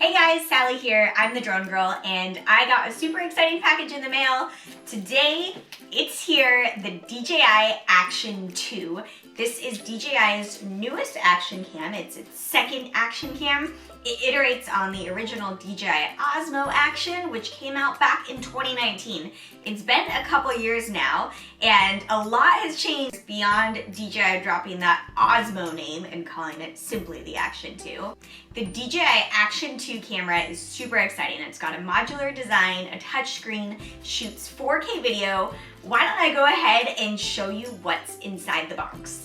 Hey guys, Sally here. I'm the drone girl and I got a super exciting package in the mail. Today, it's here, the DJI Action 2. This is DJI's newest action cam. It's its second action cam. It iterates on the original DJI Osmo Action, which came out back in 2019. It's been a couple years now, and a lot has changed beyond DJI dropping that Osmo name and calling it simply the Action 2. The DJI Action 2 camera is super exciting. It's got a modular design, a touchscreen, shoots 4K video. Why don't I go ahead and show you what's inside the box?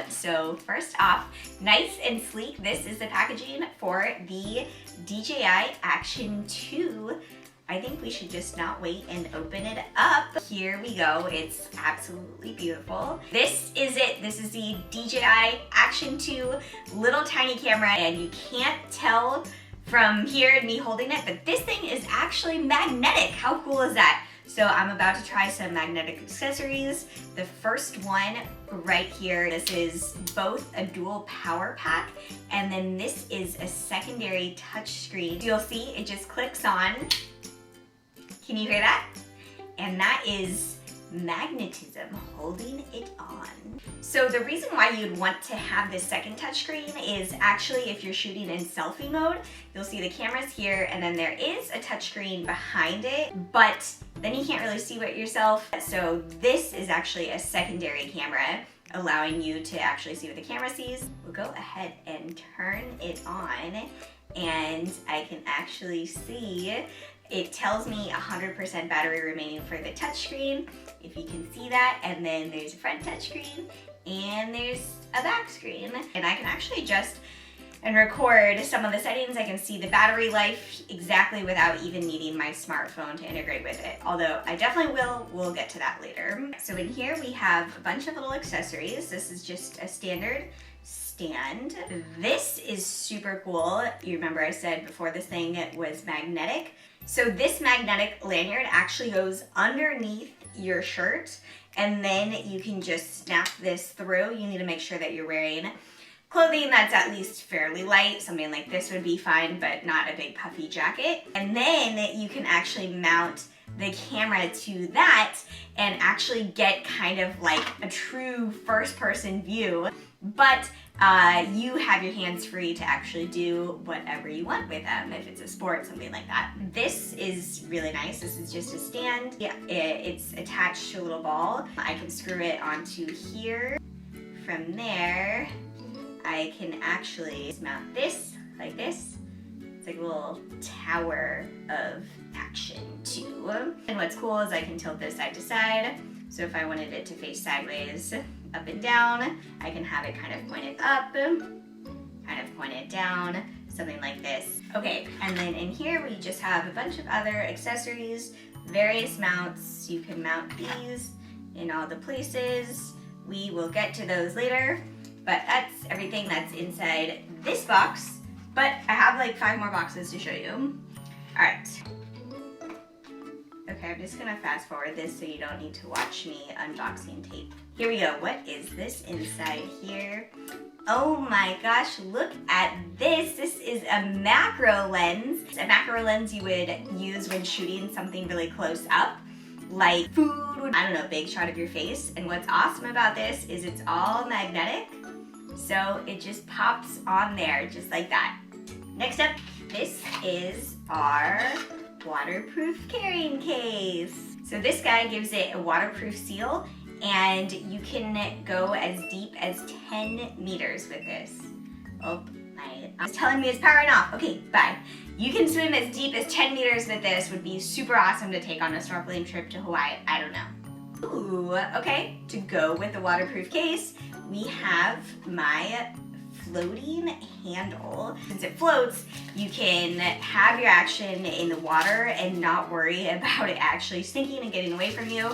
So first off, nice and sleek, this is the packaging for the DJI Action 2. I think we should just not wait and open it up. Here we go, it's absolutely beautiful. This is it, this is the DJI Action 2 little tiny camera, and you can't tell from here me holding it, but this thing is actually magnetic. How cool is that? So I'm about to try some magnetic accessories. The first one right here, this is both a dual power pack, and then this is a secondary touch screen. You'll see it just clicks on. Can you hear that? And that is magnetism holding it on. So the reason why you'd want to have this second touchscreen is actually if you're shooting in selfie mode, you'll see the camera's here and then there is a touchscreen behind it, but then you can't really see what yourself. So this is actually a secondary camera allowing you to actually see what the camera sees. We'll go ahead and turn it on and I can actually see it tells me 100% battery remaining for the touchscreen, if you can see that, and then there's a front touchscreen, and there's a back screen. And I can actually adjust and record some of the settings. I can see the battery life exactly without even needing my smartphone to integrate with it, although I definitely will. We'll get to that later. So in here we have a bunch of little accessories. This is just a standard stand. This is super cool. You remember I said before this thing was magnetic. So this magnetic lanyard actually goes underneath your shirt, and then you can just snap this through. You need to make sure that you're wearing clothing that's at least fairly light. Something like this would be fine, but not a big puffy jacket. And then you can actually mount the camera to that and actually get kind of like a true first-person view, but you have your hands free to actually do whatever you want with them, if it's a sport, something like that. This is really nice. This is just a stand. Yeah, it's attached to a little ball. I can screw it onto here. From there, I can actually mount this like this. It's like a little tower of action too. And what's cool is I can tilt this side to side. So if I wanted it to face sideways, up and down, I can have it kind of pointed up, kind of pointed down, something like this. Okay, and then in here we just have a bunch of other accessories, various mounts. You can mount these in all the places. We will get to those later, but that's everything that's inside this box. But I have like 5 more boxes to show you. All right. Okay, I'm just gonna fast forward this so you don't need to watch me unboxing tape. Here we go. What is this inside here? Oh my gosh, look at this. This is a macro lens. A macro lens you would use when shooting something really close up, like food, I don't know, big shot of your face. And what's awesome about this is it's all magnetic, so it just pops on there just like that. Next up, this is our waterproof carrying case. So this guy gives it a waterproof seal, and you can go as deep as 10 meters with this. Oh, it's telling me it's powering off. Okay, bye. You can swim as deep as 10 meters with this. Would be super awesome to take on a snorkeling trip to Hawaii. I don't know. Ooh, okay. To go with the waterproof case, we have my floating handle. Since it floats, you can have your action in the water and not worry about it actually sinking and getting away from you,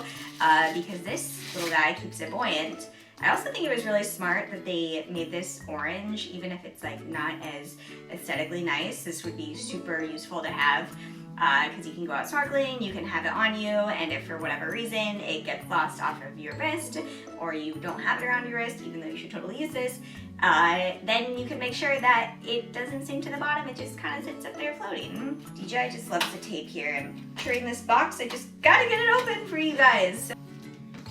because this little guy keeps it buoyant. I also think it was really smart that they made this orange, even if it's like not as aesthetically nice. This would be super useful to have because you can go out snorkeling, you can have it on you, and if for whatever reason it gets lost off of your wrist, or you don't have it around your wrist, even though you should totally use this, then you can make sure that it doesn't sink to the bottom, it just kind of sits up there floating. DJI just loves the tape here, and picturing this box, I just gotta get it open for you guys.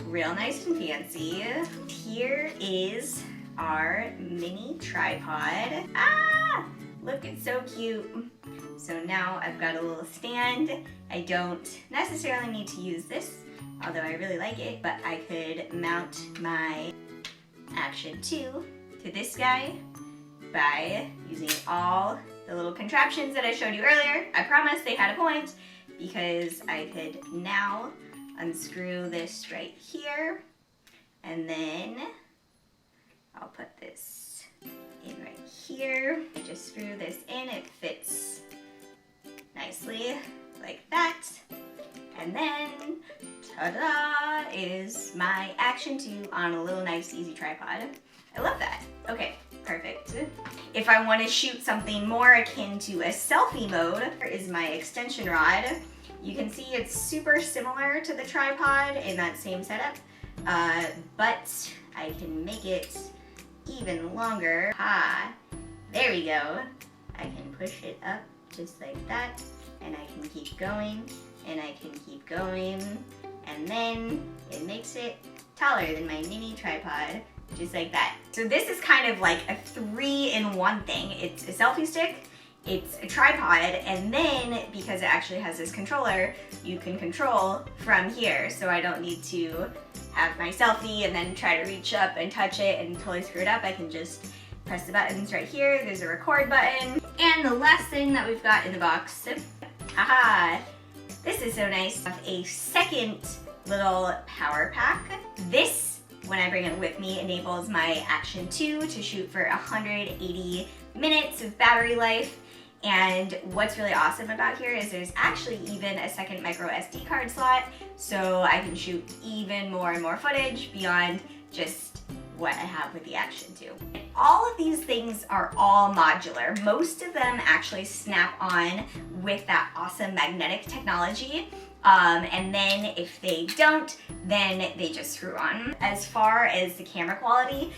Real nice and fancy. Here is our mini tripod. Ah! Look, it's so cute. So now I've got a little stand. I don't necessarily need to use this, although I really like it, but I could mount my Action 2 to this guy by using all the little contraptions that I showed you earlier. I promise they had a point, because I could now unscrew this right here, and then I'll put this in right here. I just screw this in, it fits nicely like that, and then ta-da is my Action 2 on a little nice easy tripod. I love that. Okay, perfect. If I want to shoot something more akin to a selfie mode, here is my extension rod. You can see it's super similar to the tripod in that same setup, but I can make it even longer. There we go. I can push it up just like that, and I can keep going, and I can keep going, and then it makes it taller than my mini tripod, just like that. So this is kind of like a 3-in-1 thing. It's a selfie stick, it's a tripod, and then because it actually has this controller, you can control from here. So I don't need to have my selfie and then try to reach up and touch it and totally screw it up. I can just press the buttons right here. There's a record button. And the last thing that we've got in the box, haha, this is so nice. A second little power pack. This, when I bring it with me, enables my Action 2 to shoot for 180 minutes of battery life. And what's really awesome about here is there's actually even a second micro SD card slot, so I can shoot even more and more footage beyond just what I have with the Action 2. And all of these things are all modular. Most of them actually snap on with that awesome magnetic technology. And then if they don't, then they just screw on. As far as the camera quality,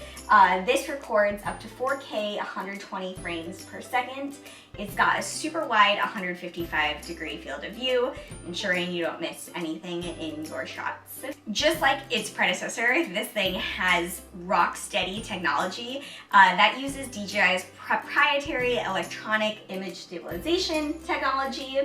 this records up to 4K 120 frames per second. It's got a super wide 155-degree field of view, ensuring you don't miss anything in your shots. Just like its predecessor, this thing has RockSteady technology that uses DJI's proprietary electronic image stabilization technology,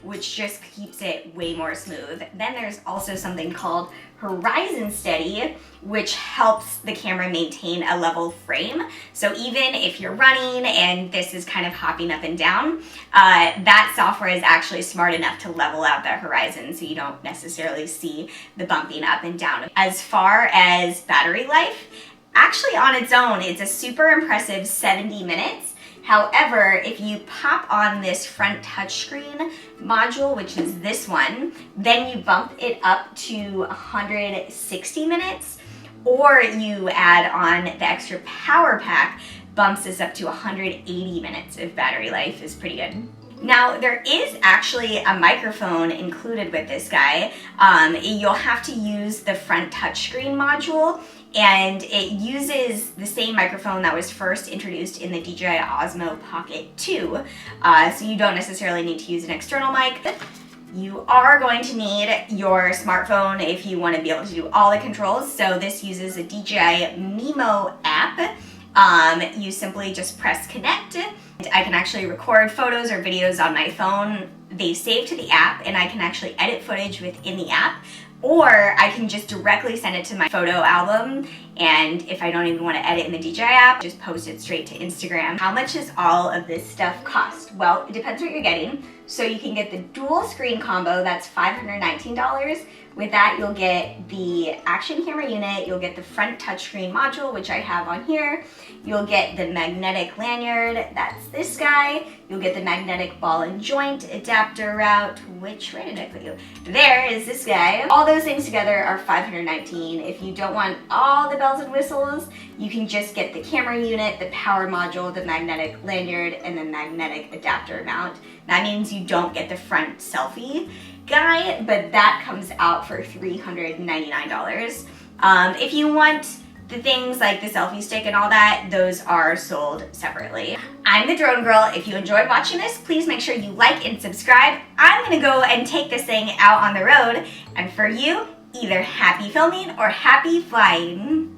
which just keeps it way more smooth. Then there's also something called Horizon Steady, which helps the camera maintain a level frame. So even if you're running and this is kind of hopping up and down, that software is actually smart enough to level out that horizon so you don't necessarily see the bumping up and down. As far as battery life, actually on its own, it's a super impressive 70 minutes. However, if you pop on this front touchscreen module, which is this one, then you bump it up to 160 minutes, or you add on the extra power pack, bumps this up to 180 minutes of battery life. Is pretty good. Now, there is actually a microphone included with this guy. You'll have to use the front touchscreen module, and it uses the same microphone that was first introduced in the DJI Osmo Pocket 2, so you don't necessarily need to use an external mic. You are going to need your smartphone if you want to be able to do all the controls, so this uses a DJI Mimo app. You simply just press connect. I can actually record photos or videos on my phone. They save to the app, and I can actually edit footage within the app, or I can just directly send it to my photo album, and if I don't even want to edit in the DJI app, just post it straight to Instagram. How much does all of this stuff cost? Well, it depends what you're getting. So you can get the dual screen combo, that's $519, With that, you'll get the Action camera unit, you'll get the front touchscreen module, which I have on here. You'll get the magnetic lanyard, that's this guy. You'll get the magnetic ball and joint adapter route, which, where did I put you? There is this guy. All those things together are $519. If you don't want all the bells and whistles, you can just get the camera unit, the power module, the magnetic lanyard, and the magnetic adapter mount. That means you don't get the front selfie guy, but that comes out for $399. If you want the things like the selfie stick and all that, those are sold separately. I'm the drone girl. If you enjoyed watching this, please make sure you like and subscribe. I'm gonna go and take this thing out on the road, and for you, either happy filming or happy flying.